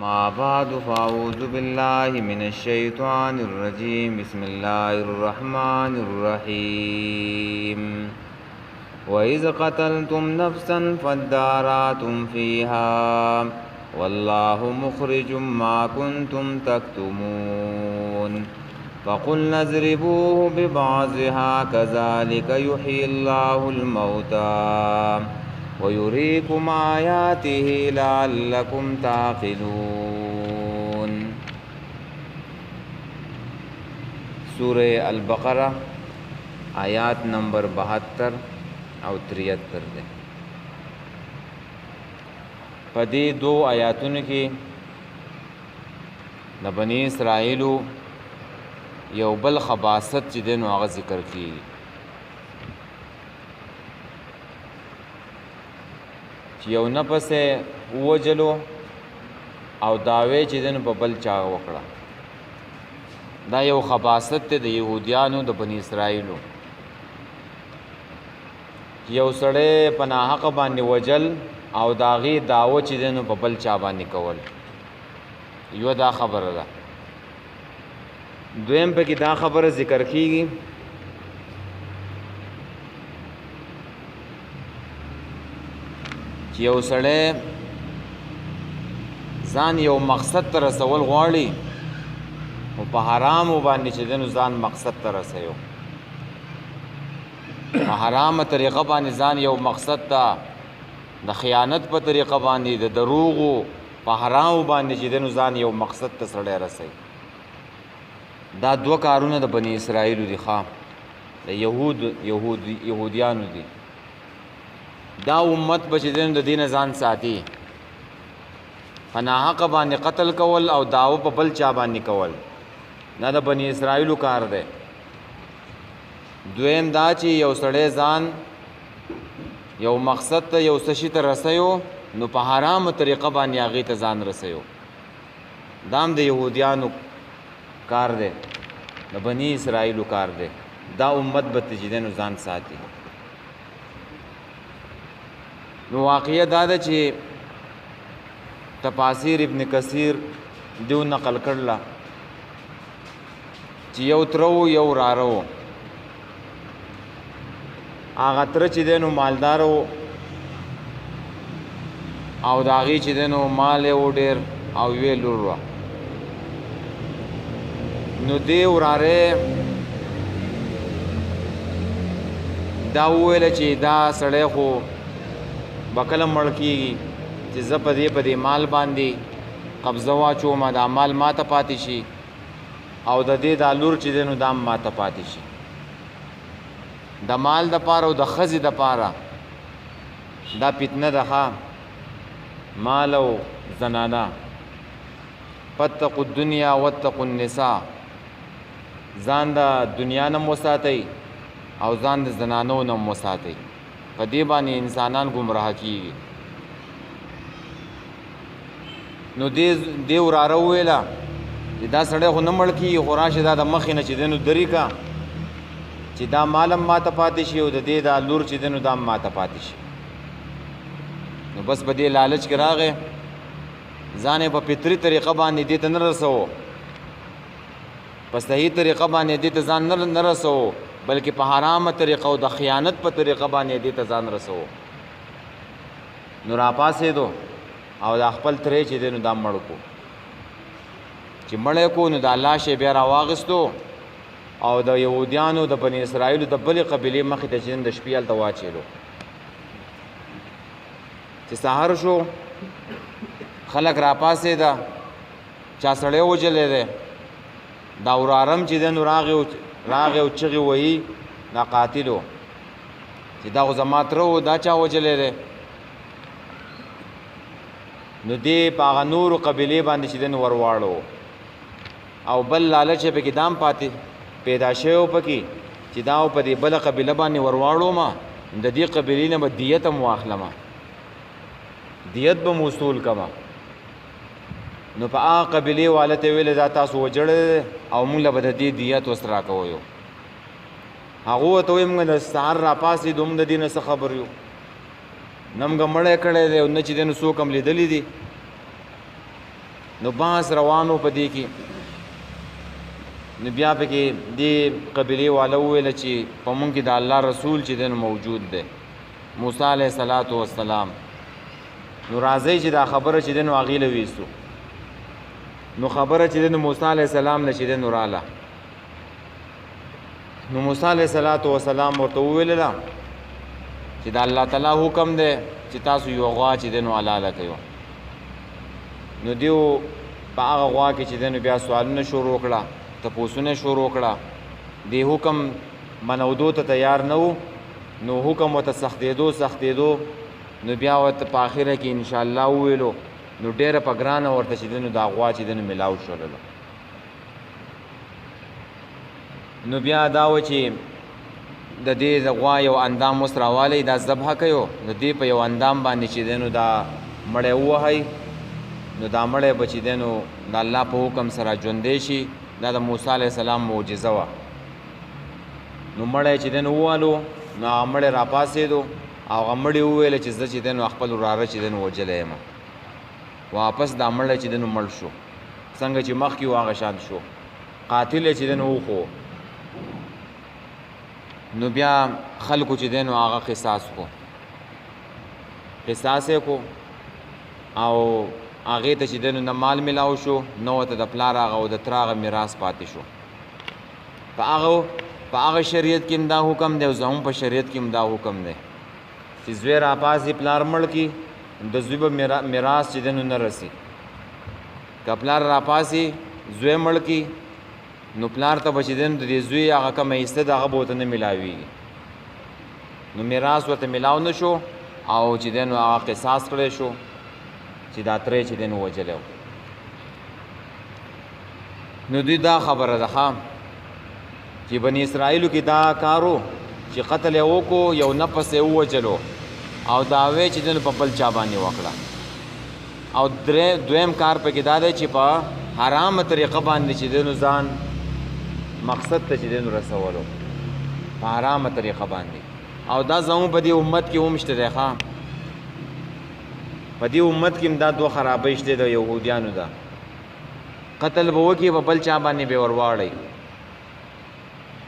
ما بعد فأعوذ بالله من الشيطان الرجيم بسم الله الرحمن الرحيم وإذ قتلتم نفسا فادارأتم فيها والله مخرج ما كنتم تكتمون فقلنا اضربوه ببعضها كذلك يحيي الله الموتى ويريكم آياته لعلكم تعقلون. سورہ البقرہ آیات نمبر 72 او 73 دے. پدې دو آیاتونو کې د بنی اسرائیلو یو بل خباست چې دی نو هغه ذکر کیږي چې یو نفس یې ووجلو او دعوی چې دی نو په بل چا وکړه. دا یو خباست دی د یهودیانو د بنی اسرائیلو. یو سړی په ناحقه باندې وجل او د هغې دعوه چې دی نو په بل چا باندې کول. یو دا خبره ده. دویم پکې دا خبره ذکر کیږي چې یو سړی ځان یو مقصد ته رسول غواړي او په حرامو باندې چې دی نو ځان مقصد ته رسوي. په حرامه طریقه باندې ځان یو مقصد ته د خیانت په طریقه باندې د دروغو په حرامو باندې چې دی نو ځان یو مقصد ته سړی رسوي. دا دوه کارونه د بنی اسرائیلو دي. ښه د یهودیانو دي. دا امت به چې دی نو د دې نه ځان ساتي. په ناحقه باندې قتل کول او دعوه په بل چا باندې کول دا د بنی اسرائیلو کار دی. دویم دا چې یو سړی ځان یو مقصد ته یو څه شي ته رسیو نو په حرامه طریقه باندې هغې ته ځان رسیو. دا هم د یهودیانو کار دی، د بنی اسرائیلو کار دی. دا امت به چې دی نو ځان ساتي. نو واقعه دا ده چې تفاسیر ابن کثیر دیو نقل کړله چې یو تره و یو وراره و. هغه تره چې دی نو مالدار و او د هغې چې دی نو مال یې و ډېر او یوې لور وه. نو دې وراره دا وویله چې دا سړی خو به کله مړ کېږي چې زه په دې مال باندې قبضه واچوم، دا مال ما ته پاتې شي او د دې دا لور چې دی نو دا ما ته پاتې شي. د مال دپاره او د ښځې دپاره دا فتنه ده. ښه مال او زنانه فاتقوا الدنیا واتقوا النساء. ځان د دنیا نه وساتئ او ځان د زنانو نه وساتئ. په دې باندې انسانان ګمراه کیږي. نو دې وراره وویله چې دا سړی خو نه مړ کېږي، خو راشي دا د مخې نه چې دی نو درې کا چې دا مال هم ماته پاتې شي او د دې دا لور چې دی نو دا هم ماته پاتې شي. نو بس په دې لالچ کې راغی، ځان یې په فطري طریقه باندې دې ته نه رسوو، په صحیح طریقه باندې دې ته ځان نه رسوو، بلکې په حرامه طریقه او د خیانت په طریقه باندې دې ته ځان رسوو. نو راپاڅېدو او د خپل ترې چې دی نو دا مړ کو. چې مړ یې کو نو دا لاش یې بیا راواغېستو او د یهودیانو د بني اسرائیلو د بلې قبیلې مخې ته چې د شپې هلته واچېدو. چې سهار شو خلک راپاڅېده، چا سړی وجلی دی. دا ورارم چې دی نو راغی او چغې وهي دا قاتل و چې دا خو زما تره و، دا چا وجلی دی. نو دې په هغه نورو قبیلې باندې چې دی نو ورواړو او بل لالچ یې پکې دام پاتې پیدا شوی و پکې چې دا په دې بله قبیله باندې ورواړومه، د دې قبیلې نه به دیت هم واخلمه، دیت به م وصول کمه. نو په هغه قبیلې والا ته یې ویلې دا تاسو وجړی او موږ له به د دې دیت اوس راکوو. هغه ورته وایي موږ د سهار راپاڅېدو موږ د دې نه څه خبر یو، نه موږ مړی کړی دی او نه چې دی نو څوک هم لیدلی دي. نو باس روانو په دې کې نو بیا پکې دې قبیلې والا وویل چې په مونږ کې د الله رسول چې دی نو موجود دی موسی علیه السلام نو راځئ چې دا خبره چې دی نو هغې له ویستو نو خبره چې دی نو موسی علیه السلام نه چې دی نو راله نو موسی علیه السلام ورته وویلله چې د الله تعالی حکم دی چې تاسو یو غوا چې دی نو حلاله کوئ نو دیو په هغه غوا کې چې دی نو بیا سوالونه شروع کړه تپوسونه شروع کړه دی حکم منودو ته تیار نه و نو حکم ورته سختېدو نو بیا ورته په آخره کې انشاءالله وویلو نو ډېره په ګرانه ورته چې دی نو دا غوا چې دی نو میلاو شولله نو بیا دا و چې د دې د غوا یو اندام اوس راوالی دا ذبحه کوي د دې په یو اندام باندې چې دی نو دا مړی ووهئ نو دا مړی به چې دی نو د الله په حکم سره ژوندی شي دا د موسی علیه السلام معجزه وه نو مړی چې دی نو ووالو نو هغه مړی راپاڅېدو او هغه مړي وویله چې زه چې دی نو خپل وراره چې دی نو وجلی یم واپس دا مړی چې دی نو مړ شو څنګه چې مخکې و هغه شان شو قاتل یې چې دی نو وخو نو بیا خلکو چې دی نو هغه قصاص کو او هغې ته چې دی نو نه مال میلاو شو نه ورته د پلار هغه او د تره هغه میراث پاتې شو په هغه شریعت کې هم دا حکم دی او زموږ په شریعت کې هم دا حکم دی چې زوی راپاڅي پلار مړ کي د زوی به میراث چې دی نو نه رسي که پلار راپاڅي زوی مړ کي نو پلار ته به چې دی نو د دې زوی هغه کومه حصه د هغه به ورته نه میلاویږي نو میراث ورته میلاو نه شو او چې دی نو هغه قصاص کړی شو چې دا ترې چې دی نو وجلی نو دوی دا خبره ده چې بني اسرائیلو کې دا کارو چې قتل یې وکړو یو نفس یې ووجلو او دعوی چې دی نو په بل چا باندې وکړه او دویم کار پکې دا دی چې په حرامه طریقه باندې چې دی نو ځان مقصد ته چې دی نو رسولو په حرامه طریقه باندې او دا زموږ په دې امت کې هم شته دی په دې امت کې هم دا دوه خرابۍ شته د یهودیانو ده قتل به وکړي په بل چا باندې به ورواړئ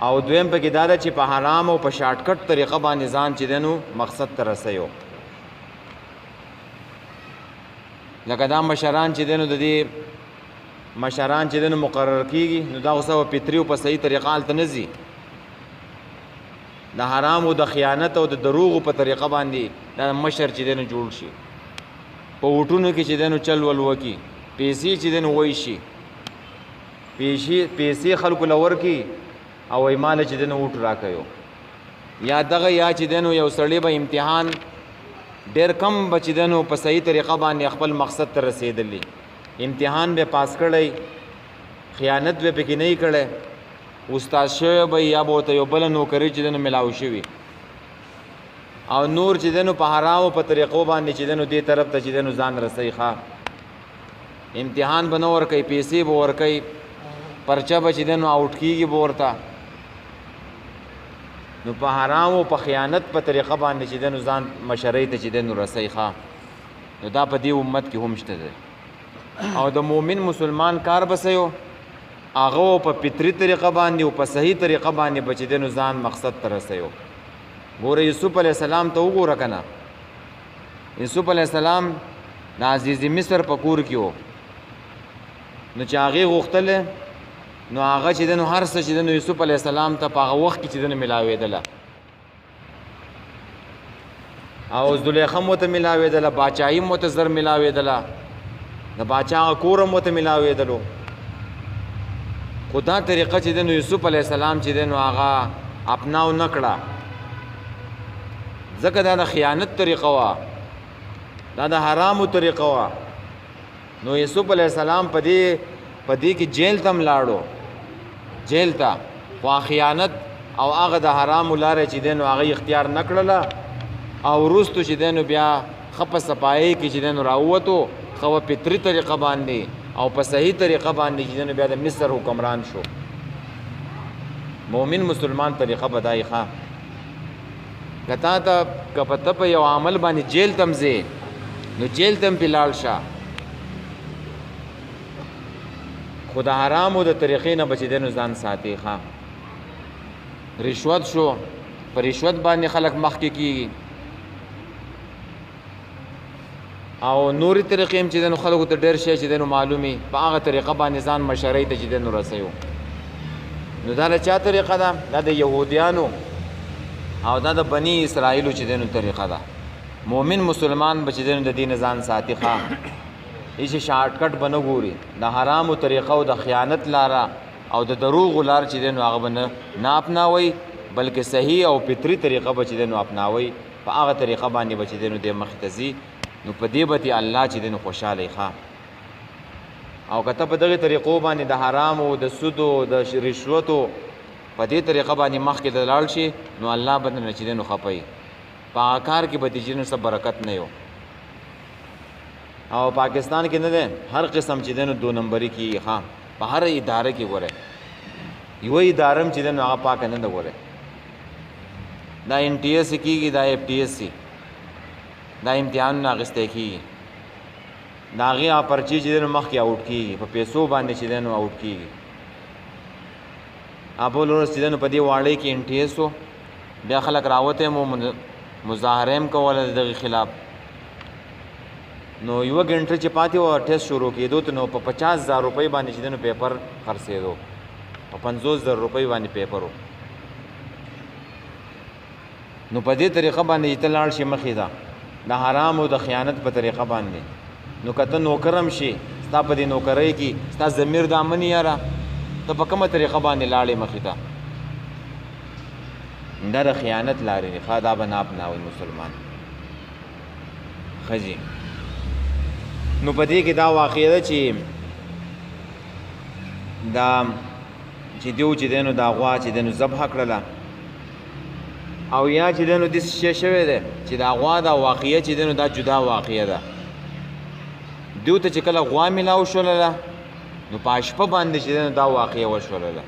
او دویم پکې دا ده چې په حرام او په شارټکټ طریقه باندې ځان چې دی نو مقصد ته رسوي لکه دا مشران چې دی نو د دې مشران چې دی نو مقرر کېږي نو دا اوس په فطري او په صحیح طریقه هلته نه ځي د حرام او د خیانت او د دروغو په طریقه باندې دا مشر چې دی نو جوړ شي په وټونو کې چې دی نو چل ول وکړي پیسې چې دی نو وایشي پیسې خلکو له ورکړي او وایي ماله چې دی نو وټ راکوي یا دغه یا چې دی نو یو سړی به امتحان ډېر کم به چې دی نو په صحیح طریقه باندې خپل مقصد ته رسېدلی امتحان به پاس کړی خیانت به پکې نه کړی استاد شوی به یا به ورته یو بله نوکري چې دی نو میلاو شوي او نور چې دی نو په حرامو په طریقو باندې چې دی نو دې طرف ته چې دی نو ځان رسوي امتحان به نه ورکوي پیسې به ورکوي پرچه به چې دی نو آوټ کېږي به ورته نو په حرامو په خیانت په طریقه باندې چې دی نو ځان مشرۍ ته چې دی نو رسوي نو دا په دې امت کې هم شته دی او د مؤمن مسلمان کار بسیو هغه په فطري طریقه باندې او په صحیح طریقه باندې به چې دی نو ځان مقصد ته رسوي ګوره یوسف علیه السلام ته وګوره که نه یوسف علیه السلام د عزیز مصر په کور کې و نو چې هغې غوښتله نو هغه چې دی نو هر څه چې دی نو یوسف علیه السلام ته په هغه وخت کې چې دی نو میلاوېدله او زلیخه هم ورته میلاوېدله باچایي هم ورته زر میلاوېدله د باچا هغه کور هم ورته میلاوېدلو خو دا طریقه چې دی نو یوسف علیه السلام چې دی نو هغه اپناو نه کړه ځکه دا د خیانت طریقه وه دا د حرامو طریقه وه نو یوسف علیه السلام په دې کې جیل ته هم لاړو جیل ته خو خیانت او هغه د حرامو لارې چې دی نو هغه اختیار نه کړله او وروستو چې دی نو بیا ښه په صفایۍ کې چې دی نو راووتو ښه په فطري طریقه باندې او په صحیح طریقه باندې چې دی نو بیا د مصر حکمران شو مؤمن مسلمان طریقه به دای ښه که تا ته که په ته په یو عمل باندې جیل ته هم ځې نو جیل ته هم پې لاړ شه خو د حرامو د طریقې نه بچ دی نو ځان ساتي ښه رشوت شو په رشوت باندې خلک مخکې کېږي او نورې طریقې هم چې دی نو خلکو ته ډېر شی چې دی نو معلومي په هغه طریقه باندې ځان مشرۍ ته چې دی نو رسوي نو دا د چا طریقه ده دا د یهودیانو او دا د بني اسرائیلو چې دی نو طریقه ده مؤمن مسلمان به چې دی نو د دې نه ځان ساتي ښه هېڅ شارټکټ به نه ګوري د حرامو طریقه او د خیانت لاره او د دروغو لار چې دی نو هغه به نه اپناوئ بلکې صحیح او فطري طریقه به چې دی نو اپناوئ په هغه طریقه باندې به چې دی نو دی مخې ته ځي نو په دې به الله چې دی نو خوشحاله ښه او که ته په دغې طریقو باندې د حرامو د سودو د رشوتو په دې طریقه باندې مخکې ته لاړ شي نو الله به درنه چې دی نو خفوي په هغه کار کې به چې دی نو څه برکت نه یو او پاکستان کې نه دی هر قسم چې دی نو دو نمبري کېږي ښه په هر اداره کې ګوره یوه اداره هم چې دی نو هغه پاکه نه ده ګوره دا NTS کېږي دا FTS دا امتحانونه اخیستی کېږي د هغې پرچې چې دی نو مخکې آوټ کېږي په پیسو باندې چې دی نو آوټ کېږي بل ورځ چې دی نو په دې واړۍ کې NTS و بیا خلک راوتی مو مظاهره هم کوله د دغې خلاف نو یوه ګنټه چې پاتې وه ټیسټ شروع کېدو ته نو په 50,000 روپۍ باندې چې دی نو پیپر خرڅېدو په 50,000 روپۍ باندې پیپر و نو په دې طریقه باندې چې ته لاړ شي مخې ته د حرام او د خیانت په طریقه باندې نو که ته نوکرم شي ستا په دې نوکرۍ کې ستا ضمیر دا مني یاره ته په کومه طریقه باندې لاړې مخې ته دا د خیانت لارې دي ښه دا به نه اپناوي مسلمان ښه جي نو په دې کې دا واقع ده چې دا چې دیو چې دی نو دا غوا چې دی نو ذبح کړله او یا چې دی نو داسې شی شوی دی چې دا غوا دا واقعه چې دی نو دا جدا واقعه ده دیو ته چې کله غوا میلاو شولله نو په شپه باندې چې دی نو دا واقعه وشولله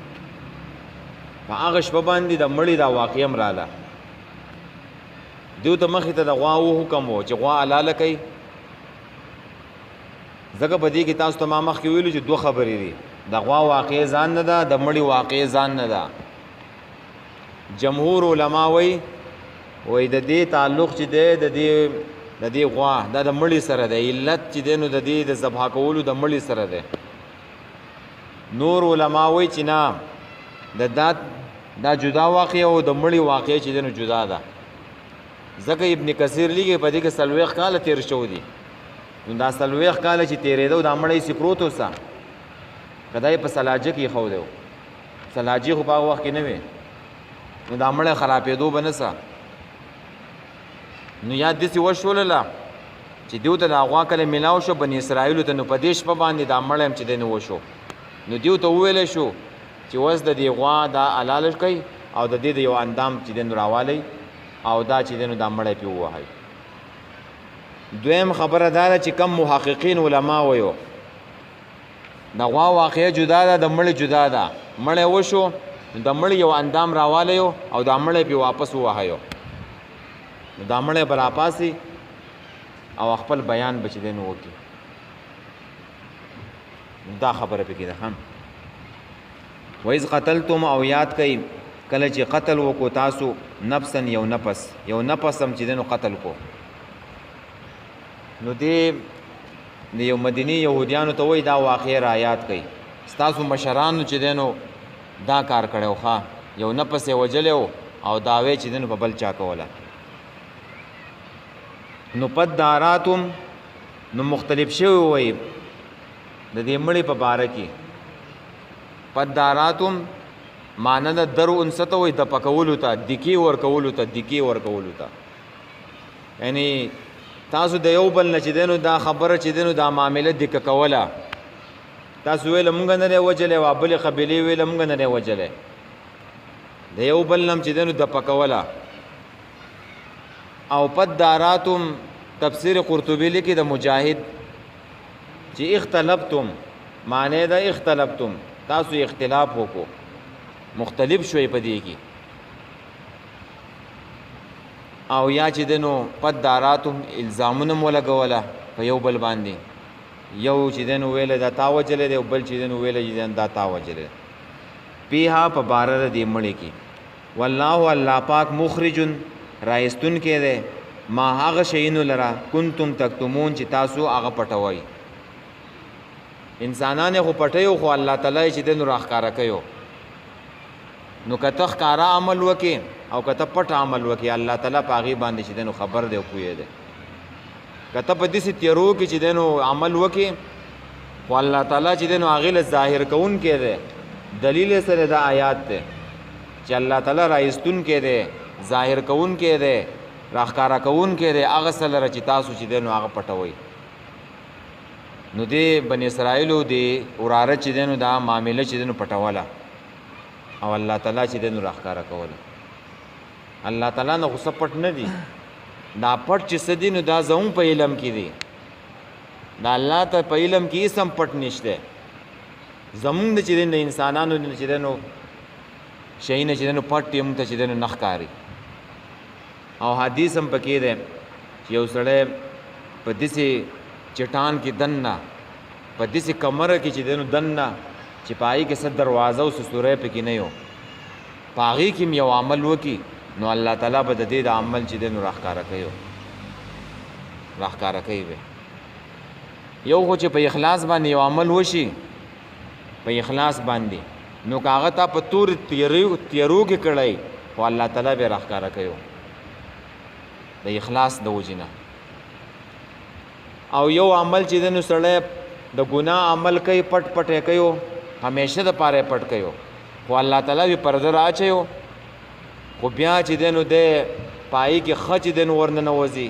په هغه شپه باندې د مړي دا واقعه هم راله دیو ته مخې ته د غوا حکم و چې غوا حلاله کوي ځکه په دې کې تاسو ته ما مخکې ویلو چې دوه خبرې دي د غوا واقعې ځان نه ده د مړي واقعې ځان نه ده جمهور علما وایي د دې تعلق چې دی د دې غوا دا د مړي سره دی علت چې دی نو د دې د ذبح کولو د مړي سره دی نور علما وایي چې نه دا جدا واقعه او د مړي واقعه چې دی نو جدا ده ځکه ابن کثیر لیکي په دې کې 40 کاله تېر شوي دي نو دا 40 کاله چې تېرېده دا مړی سي پروت اوسه که دا یې په سلاجه کې ایښودی و سلاجې خو په هغه وخت کې نه وې نو دا مړی خرابېدو به نه څه نو یا داسې وشولله چې دیو ته دا غوا کله میلاو شو بني اسرائیلو ته نو په دې شپه باندې دا مړی هم چې دی نو وشو نو دیو ته وویلی شو چې اوس د دې غوا دا حلاله کوي او د دې د یو اندام چې دی نو راوالی او دا چې دی نو دا مړی پې ووهئ دویم خبره دا ده چې کم محققین علما وایو د غوا واقعه جدا ده د مړي جدا ده مړی وشو د مړي یو اندام راوالی او دا مړی پې واپس ووهیو نو دا مړی به راپاسي او خپل بیان به چې دی نو وکړي دا خبره پکې ده هم وایز قتلتم او یاد کوي کله چې قتل وکړو تاسو نفسا یو نفس هم چې دی نو قتل کو نو دې د یو مدینی یهودیانو ته وایي دا واقعه را یاد کوي ستاسو مشرانو چې دی نو دا کار کړی و ښه یو نفس یې وجلی و او دعوی چې دی نو په بل چا کوله نو پداراتم نو مختلف شوي وایي د دې مړي په باره کې پداراتم معنی د در انسه ته وایي د پکولو ته دکې ورکولو ته یعنی تاسو د یو بل نه چې دی نو دا خبره چې دی نو دا معامله دکه کوله تاسو ویله مونږ نه دی وجلی وا بلې قبیلې ویله مونږ نه دی وجلی د یو بل نه چې دی نو د پکوله او پداراتم تفسیر قرطبی لیکي د مجاهد چې اختلفتم معنی دا اختلفتم تاسو اختلاف وکړو مختلف شوي په دې کې او یا چې دنو پداراتم الزامونه مولګوله په یو بل باندې یو چې دین ویل دا تا وجلې دی او بل چې دین ویل چې دین دا تا وجلې پیها په بارر دی مړی کی والله الله پاک مخرجن رایستون کې دی ما هغه شینو لرا کنتم تکتمون چې تاسو هغه پټوي انسانان خو پټیو خو الله تعالی چې دین راخکارا کوي نو کته ښکارا عمل وکي او کته پټ عمل وکي الله تعالی پاغي باندې چې دین خبر دی او کوی دی کته په دې تیرو کې چې دین عمل وکي خو الله تعالی چې دین هغه ظاهر کون کې دی دلیل سره د آیات ته چې الله تعالی رایستون کې دی ظاهر کون کې دی راخکارا کون کې دی هغه سره چې تاسو چې دین هغه پټوي نو دی بنی اسرائیلو دی وراره چې دینو دا معاملې چې دینو پټواله او الله تعالی چې دینو راخکارا کوله الله تعالی نه غصه پټ نه دی دا پټ چې سدینو دا زوم په علم کې دی دا الله ته په علم کې سم پټ نشته زمونږ چې دین انسانانو چې دینو شي نه چې دینو پټ ټیم ته چې دینو نخکاری او حدیث هم پکې ده چې یو سړی په دسي چټان کې دننه په دسي کمره کې چې دینو دننه چې پای کې څه دروازه او سورې پکې نه یو پاغي کې یو عمل وکي نو الله تعالی به د دې د عمل چې دینو راخکارا کوي یو خو چې په اخلاص باندې یو عمل وشي په اخلاص باندې نو کاغه ته په تور تیرو کې کړای او الله تعالی به راخکارا کوي د اخلاص د وجنه او یو عمل چې دنو سړی د ګناه عمل کوي پټ پټ کوي همیشه د پاره پټ کوي خو الله تعالی به پرده راچيو خو بیا چې دنو د پای کې خچ دنو ورننه وځي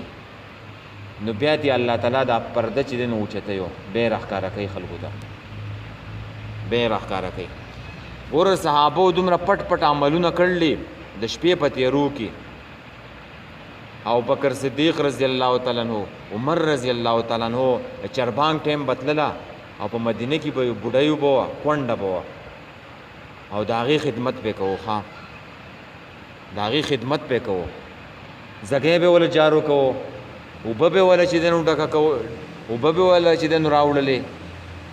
نو بیا دی الله تعالی دا پرده چې دنو اوچته یو به راخکارا کوي خلکو ته به راخکارا کوي ور صحابه دومره پټ پټ عملونه کړلي د شپې په تیرو کې او بکر صدیق رضی الله تعالی عنہ عمر رضی الله تعالی عنہ چربانګ ټیم بدللا او په مدینه کې به بډایو بو کونډه بو او داغي خدمت وکاو ها داغي خدمت وکاو زګې به ول جارو کو او به ول چې دنو ډکا کو او به ول چې دنو راوړلې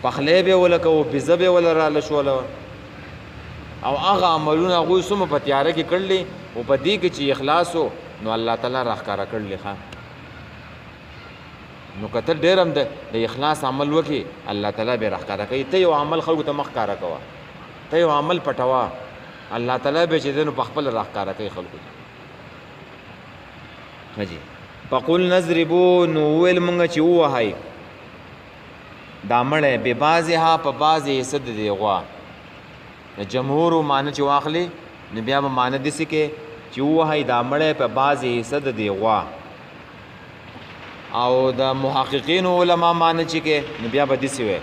پخلې به ول کو بيزه به ول را لشول او هغه عملونه غو سم په تیار کې کړلې او په دې کې چې اخلاصو نو الله تعالی راخکارا کړل ښا نو کته ډیرم د اخلاص عمل وکي الله تعالی به راخکارا کوي ته یو عمل خلکو ته مخکارا کوا ته یو عمل پټوا الله تعالی به چې دنو په خپل راخکارا کوي خلکو حجي فقل نضربوا نو ول مونږ چې وهاي دا مړې به بازها په بازي صد دی غوا د جمهور مان چې واخلي نو بیا به مان دي سکه چې وهاي دا مړې په بازي صد دی غوا او د محققین علما مان چې کې نو بیا به دي سوي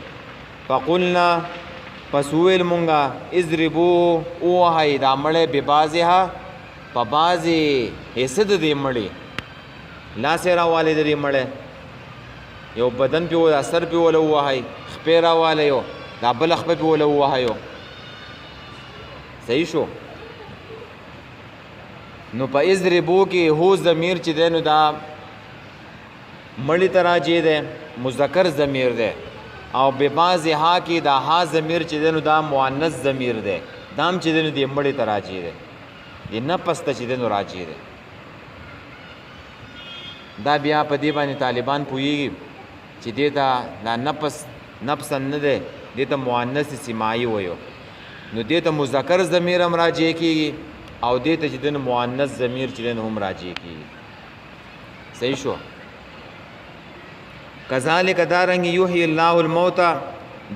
فقلنا پسویل مونږه اضربوا وهاي دا مړې به بازها په بازي حصد دی مړې لا سره والد دی مړې یو بدن په اثر په ول وهاي خپېرا والے یو دا بل خپې په ول وهايو صحیح شو نو په اضربو کې هو ضمیر چې دینو دا مړی تراجی ده مذکر ضمیر ده او به بعض ها کې دا ها ضمیر چې دینو دا مؤنث ضمیر ده دام چې دینو دی مړی تراجی ده دی نه پسته چې دینو راجی ده دا بیا په دې باندې طالبان پوېږي چې دې دا نفس نه ده دې ته مؤنث سماعي وایو نو دې ته مذکر ضمیر هم راجی کیږي او دې ته چې دین مؤنث ضمیر چې دین هم راجی کیږي صحیح شو کذالک دارنګ یحیی الله الموتى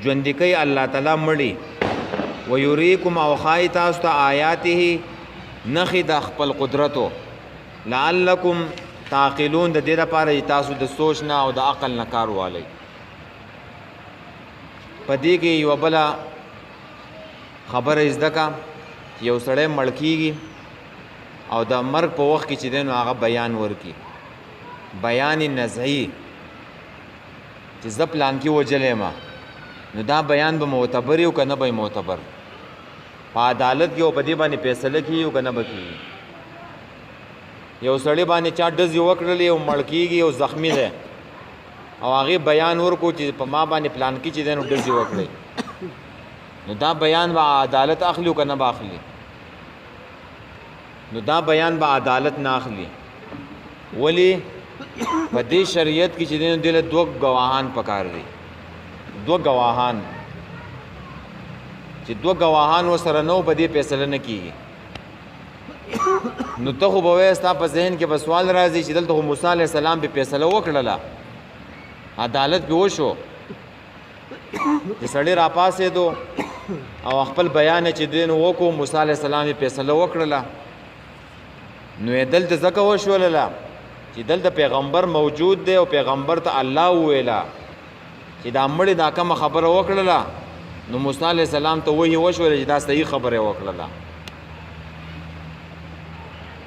ژوند کوي الله تعالی مړی ويريكم او خای تاسو ته آیاته نخي د خپل قدرتو لعلکم تعقلون د دې لپاره تاسو د سوچ نه او د عقل نه کار والی پدې کې یو بل خبره ازدکا یو سړی مړ کیږي او د مرګ په وخت کې چې دین هغه بیان ورکی بیان نزعی چې ز پلان کې وجلې ما نو دا بیان به معتبر یو کنه به معتبر په عدالت کې او په دې باندې فیصله کیږي کنه به کیږي یو سړی باندې چا ډز یو کړلې او مړ کیږي او زخمی ده او هغه بیان ورکو چې په ما باندې پلان کې چې دنو ډزې وکړي نو دا بیان به عدالت اخلي او کنه به اخلي نو دا بیان به عدالت نه اخلي ولی په دې شریعت کې چې دنو دله دوه گواهان پکار دي دوه گواهان چې دوه گواهان وسره نو په دې فیصله نه کیږي نو ته خو به وایې ستا په ذهن کې به سوال راځي چې دلته خو موسی علیه السلام به فیصله وکړله عدالت به وشو چې سړی راپاسېدو او خپل بیان چې دین وکړو موسی علیه السلام یې فیصله وکړله نو یې دلته ځکه وشولله چې دلته پیغمبر موجود دی او پیغمبر ته الله وویله چې دا مړې دا کومه خبره وکړله نو موسی علیه السلام ته وحی وشوله چې دا صحیح خبره وکړله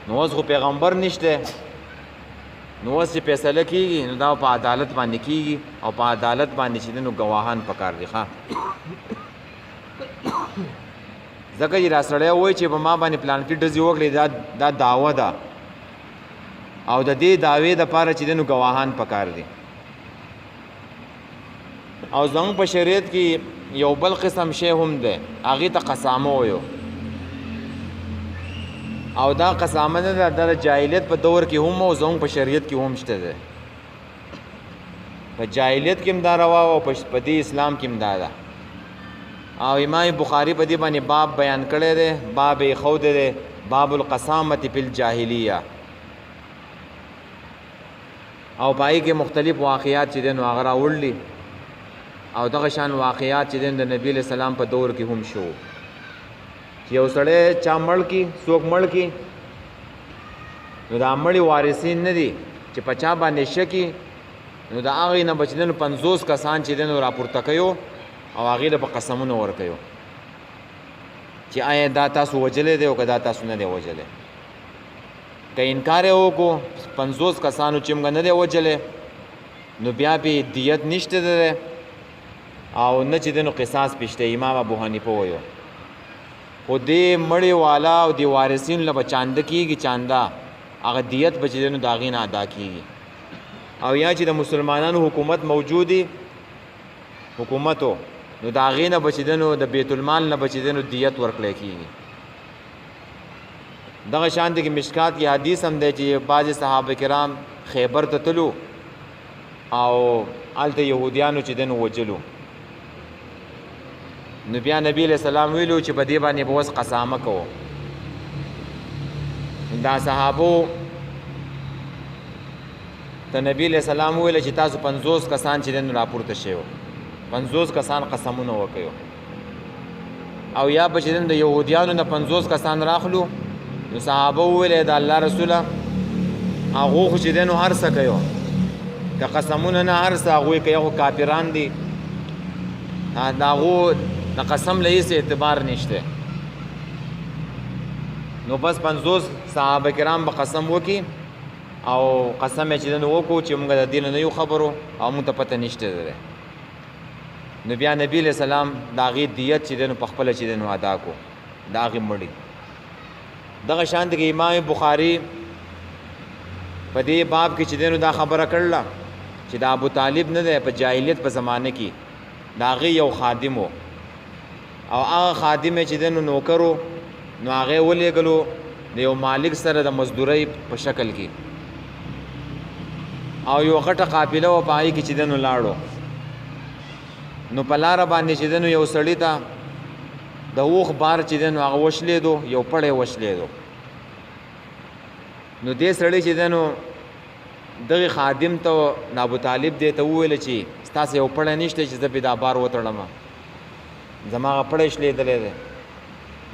نو اوس خو پیغمبر نشته نو اوس چې فیصله کیږي نو دا په عدالت باندې کیږي او په عدالت باندې چې نو گواهان پکار دي ښه ځکه چې را سړی وایي چې په ما باندې پلان کې ډزې وکړې دا دعوه ده او د دې دعوې دپاره چې نو گواهان پکار دي او زموږ په شریعت کې یو بل قسم شی هم دی هغې ته قسامه وایو او دا قسامه نه ده د جاهلیت په دور کې هم او زموږ په شریعت کې هم شته ده په جاهلیت کې هم دا روا او په دې اسلام کې هم دا ده او امام بخاری په دې باندې باب بیان کړی دی باب یې ښودی دی باب القسامة فی الجاهلیه او په هغې کې مختلف واقعات چې دی نو هغه راوړلي او دغه شان واقعات چې دی د نبی علیه السلام په دور کې هم شو چې یو سړی چا مړ کی څوک مړ کی نو دا مړي وارثین نه دي چې په چا باندې شکی نو د هغې نه به چې دی 50 کسان چې دی نو راپورته کوي او هغې له په قسمونه ورکوي چې آیا دا تاسو وجلی دی او که دا تاسو نه دی وجلی که انکار یې وکړو 50 کسانو چې موږ نه دی وجلی نو بیا پې دیت نشته دی او نه چې دی نو قصاص پې شته امام ابو حنیفه وایو خو دې مړې والا او دې وارثینو له به چانده کېږي چانده هغه دیت به چې دی نو د هغې نه ادا کېږي او یا چې د مسلمانانو حکومت موجودي حکومتو نو د هغې نه به چې دی نو د بیت المال نه به چې دی نو دیت ورکړی کېږي دغه شان دی کې مشکات کې حدیث هم دی چې بعضې صحابه کرام خیبر ته تلو او هلته یهودیانو چې دی نو وجلو نو بیا نبی علیہ السلام ویلو چې په دې باندې به اوس قسامه کوو دا صحابو ته نبی علیہ السلام ویل چې تاسو 50 کسان چې دین راپورته شوی 50 کسان قسمونه وکړو او یا به چې د یهودیانو نه 50 کسان راخلو نو صحابه ویل د الله رسوله هغه خو چې دین هر څه کوي که قسمونه نه هر څه هغوی کوي خو کافران دي د هغو د قسم له هېڅ اعتبار نشته نو بس 50 صحابه کرام به قسم وکړي او قسم یې چې دنو وکړو چې موږ د دې نه یو خبرو او موږ ته پته نشته دی نو بیا نبی علیہ السلام د هغې دیت چې دی نو پخپله چې دی نو ادا کړو د هغې مړي دغه شان دی امام بخاري په دې باب کې چې دی نو دا خبره کړله چې د ابو طالب نه دی په جاهلیت په زمانه کې د هغې یو خادم و او هغه خادم چې دی نو نوکر نو هغې ولېږلو د یو مالک سره د مزدورۍ په شکل کې او یو غټه قافله وه په هغې کې چې دی نو لاړو نو په لاره باندې چې دی نو یو سړي ته د اوښ بار چې دی نو هغه وشلېدو یو پړی وشلېدو نو دې سړی چې دی نو دغې خادم ته ابو طالب دې ته وویله چې ستاسې یو پړی نشته چې زه پې دا بار وتړم زما هغه پړی شلېدلی دی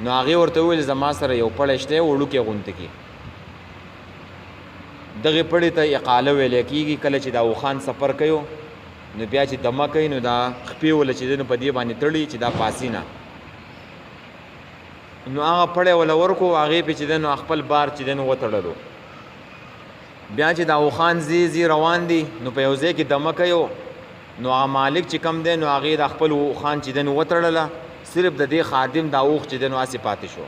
نو هغې ورته وویل زما سره یو پړی شته وړوکی غونته کې دغې پړي ته اقاله ویلی کېږي کله چې دا اوښان سفر کوي نو بیا چې دمه کوي نو دا خپې وله چې دی نو په دې باندې تړي چې دا پاسي نه نو هغه پړی وله ورکو هغې پې چې دی نو خپل بار چې دی نو وتړلو بیا چې دا اوښان زی روان دي نو په یو ځای کې دمه کوي نو هغه مالک چې کم دی نو هغې د خپل اوښان چې دی نو وتړله صرف د دې خادم دا اوښ چې دی نو هسې پاتې شو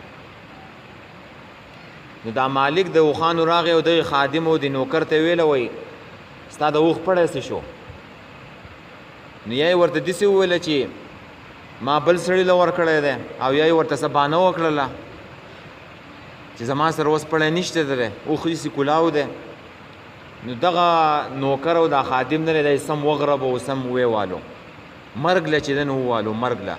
نو دا مالک د اوښانو راغی او دغې خادم او د نوکر ته ویله وایي ستا د اوښ پړی څه شو نو یا یې ورته داسې وویله چې ما بل سړي له ورکړی دی او یا یې ورته څه بانه وکړله چې زما سره اوس پړی نشته دی اوخ داسې کلاو دی نو دغه نوکر او دا خادم نه دی دا یې سم وغرب او سم ویوالو مرګ له چې دی نو ووالو مرګ له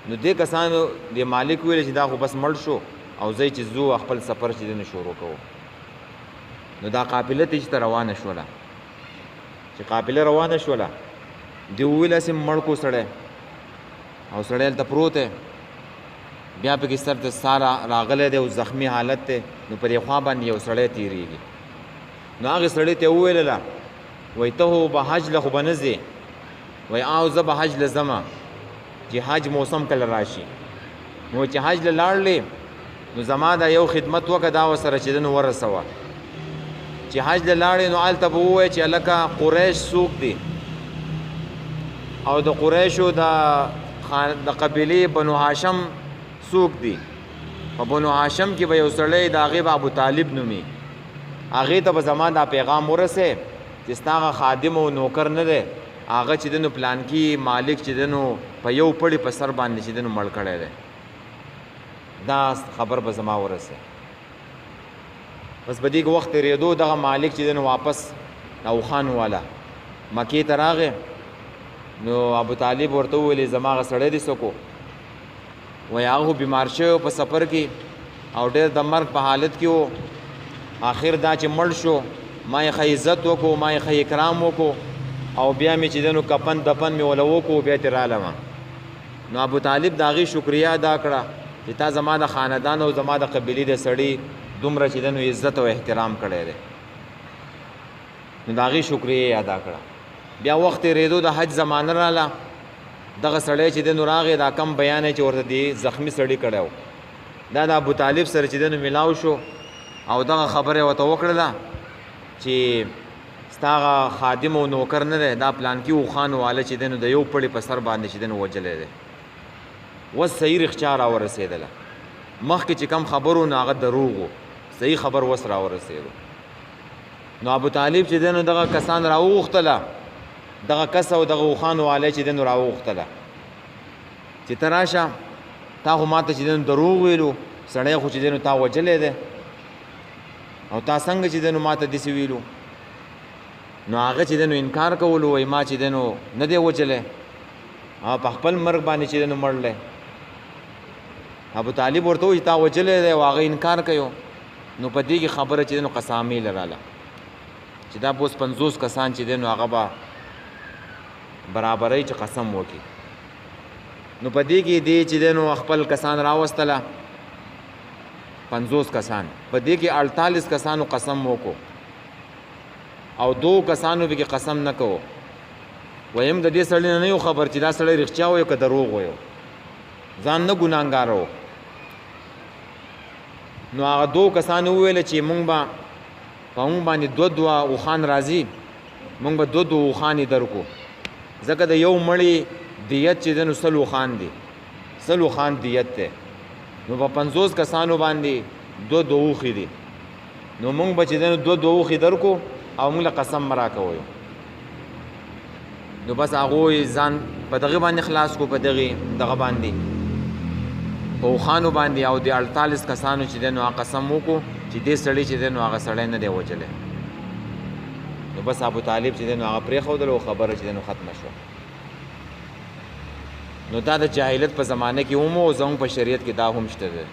نو دې کسانو د مالک ویل چې دا خو بس مړ شو او زه چې ځو خپل سفر چې دی نو شروع کوو نو دا قافله تیج ته روانه شوله چې قافله روانه شوله دې وویل هسې مړ کو سړی او سړی هلته پروت دی بیا پکې سر ته سا راغلی دی او زخمی حالت دی نو په دې خوا باندې یو سړی تېرېږي نو هغې سړی ته یې وویلله وایي ته خو به حج له خو به نه ځې وایي او زه به حج له ځمه چې حج موسم کله راشي نو چې حج له لاړلې نو زما دا یو خدمت وکړه دا ورسره چې ده نو ورسوه چې حج له لاړې نو هلته به ووایه چې هلکه قریش څوک دی او د قریشو د قبیلې بنو هاشم څوک دی په بنو هاشم کې به یو سړی د هغې به ابو طالب نومي هغې ته به زما دا پیغام ورسې چې ستا هغه خادم او نوکر نه دی هغه چې دی نو پلانکي مالک چې دی نو په یو پړي په سر باندې چې دی نو مړ کړی دی دا خبر به زما ورسې بس په دې وخت تېرېدو دغه مالک چې دی نو واپس اوخان والا مکې ته راغی نو ابو طالب ورته وویلې زما هغه سړی دې څه کو وایي هغه بیمار شوی په سفر کې او ډېر د مرګ په حالت کې و آخر دا چې مړ شو ما یې ښه عزت وکړو ما یې ښه اکرام وکړو او بیا مې چې دی نو کفن دفن مې وله وکړو بیا ترې رالمه نو ابو طالب د هغې شکریه ادا کړه چې تا زما د خاندان او زما د قبیلې د سړي دومره چې دی نو عزت او احترام کړی دی نو د هغې شکریه ادا کړه بیا وخت تېرېدو د حج زمانه راله دغه سړی چې دی نو راغی دا کم بیان چې ورته دی زخمی سړي کړی و دا د ابو طالب سره چې دی نو میلاو شو او دغه خبره ورته وکړله چې ستا هغه خادم او نوکر نه دی دا پلانکي اوښان واله چې دی نو د یو پړي په سر باندې چې دی نو وجلی دی اوس صحیح رښتیا راورسېدله مخکې چې کم خبر و نو هغه دروغ و صحیح خبر اوس راورسېدو نو ابو طالب چې دی نو دغه کسان راوغوښتله دغه کس او دغه اوښانو والی چې دی نو راوغوښتله چې ته راشه تا خو ما ته چې دی نو دروغ ویلو سړی خو چې دی نو تا وجلی دی او تا څنګه چې دی نو ما ته داسې ویلو نو هغه چې دی نو انکار کولو وایي ما چې دی نو نه دی وجلی په خپل مرګ باندې چې دی نو مړلی ابو طالب ورته وایي تا وجلی دی او هغه انکار کوي نو په دې کې خبره چې دی نو قسامې لراله چې دا به اوس 50 کسان چې دی نو هغه به برابرۍ چې قسم وکړي نو په دې کې دی چې دی نو خپل کسان راوستله 50 کسان په دې کې 48 کسانو قسم وکړو او 2 کسانو به کې قسم نه کوو ویم د دې سړي نه یو خبر چې دا سړی رښتیا وایي که دروغ وایي ځان نه ګناهګار و نو هغه 2 کسانو وویله چې مونږ به په مونږ باندې 2 اوښان راځي مونږ به 2 اوښانې درکو ځکه د یو مړي دیت چې دی نو 100 اوښان دي 100 اوښان دیت دی نو په 50 کسانو باندې 2 اوښې دي نو مونږ به چې دی نو 2 اوښې درکو او مونږ له قسم مه راکوئ نو بس هغوی ځان په دغې باندې خلاص کو په دغه باندې په اوښانو باندې او د 48 کسانو چې دی نو هغه قسم وکړو چې دې سړي چې دی نو هغه سړی نه دی وجلی نو بس ابو طالب چې دی نو هغه پرېښودل او خبره چې دی نو ختمه شوه نو دا د جاهلیت په زمانه کې هم او زموږ په شریعت کې دا هم شته دی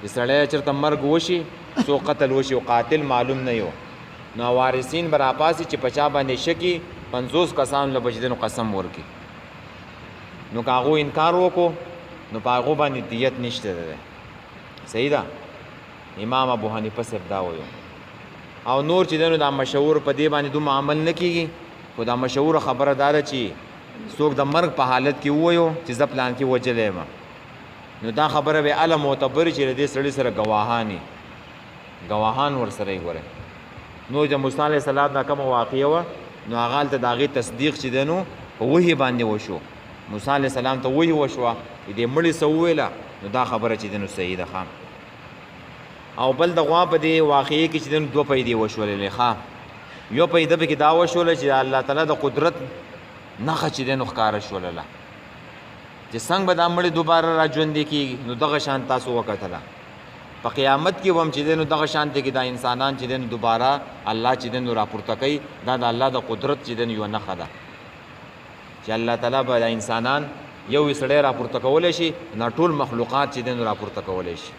چې سړی چېرته مرګ وشي څوک قتل وشي او قاتل معلوم نه یو نو وارثین به راپاسي چې په چا باندې شکي 50 کسانو له به چې دی نو قسم ورکړي نو که هغو انکار وکړو نو په هغو باندې دیت نشته دی صحیح ده امام ابو حنیفه صاحب دا وایو او نور چې دی نو دا مشهور په دې باندې دومره عمل نه کېږي خو دا مشهوره خبره دا ده چې څوک د مرګ په حالت کې ووایو چې زه پلان کې وجلی یم نو دا خبره به اله معتبر چې د دې سړي سره ګواهان ورسره یې ګورئ نو د موسی علیه السلام دا کومه واقعه وه نو هغه هلته د هغې تصدیق چې دی نو په وحي باندې وشو موسی علیه السلام ته وحي وشوه چې دې مړي څه وویله نو دا خبره چې دی نو صحیح ده ښه او بل د غوا په دې واقعې کې چې دی نو 2 پیدې وشولې ښه یو پیده پکې دا وشوله چې الله تعالی د قدرت نښه چې دی نو ښکاره شولله چې څنګه به دا مړی دوباره را ژوندې کېږي نو دغه شان تاسو وکتله په قیامت کې هم چې دی نو دغه شان دی کې دا انسانان چې دی نو دوباره الله چې دی نو راپورته کوي دا د الله د قدرت چې دی نو یوه نښه ده چې الله تعالی به دا انسانان یو سړی راپورته کولی شي نه ټول مخلوقات چې دی نو راپورته کولی شي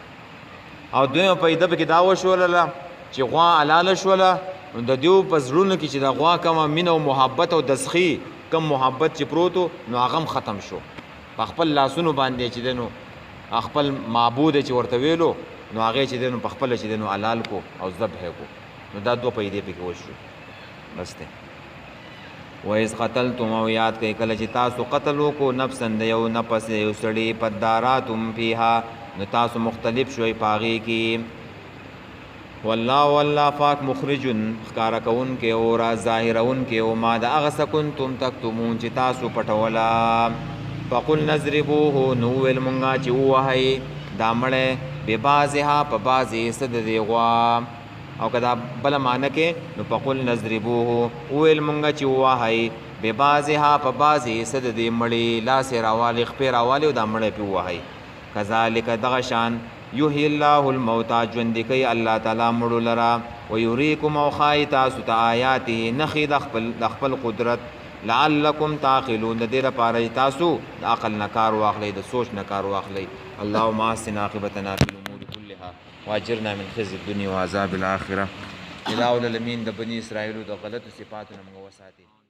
او دویمه پیده پکې دا وشولله چې غوا حلاله شوله نو د دیو په زړونو کې چې د غوا کومه مینه او محبت او دسخي کم محبت چې پروت نو هغه هم ختم شو په خپل لاسونو باندې چې دی نو خپل معبود چې ورته ویلو نو هغې چې دی نو په خپله چې دی نو حلال کو او ذبح کو نو دا دوه پیدې پکې وشو بس دی وایز قتلتم او یاد کوئ کله چې تاسو قتل وکړو نفسا د یو نفس یو سړي فداراتم فیها نو تاسو مختلف شوئ په هغې کې والله پاک مخرجن ښکاره کوونکی او را ظاهرونکی او ما د هغه څه کنتم تکتمون چې تاسو پټوله فقل نضربوه نو وویل مونږه چې ووهئ دا مړی ببعضها په بعضې څه د دې غوا او که دا بله معنه کې نو فقل نضربوه وویل مونږه چې ووهئ ببعضها په بعضې څه د دې مړي لاسې راوالې خپې راوالې او دا مړی پې ووهئ کذلک دغه شان یحیی الله الموتى ژوندې کوي الله تعالی مړو لره ویریکم او ښایي تاسو ته آیاته نښې د خپل قدرت لعلکم تعقلون د دې لپاره چې تاسو د عقل نه کار واخلئ د سوچ نه کار واخلئ اللهم احسن عاقبتنا فی الامور كلها واجرنا من خزي الدنيا وعذاب الاخره الہ العالمین د بني اسرائیلو د غلطو صفاتو نه موږ وساتي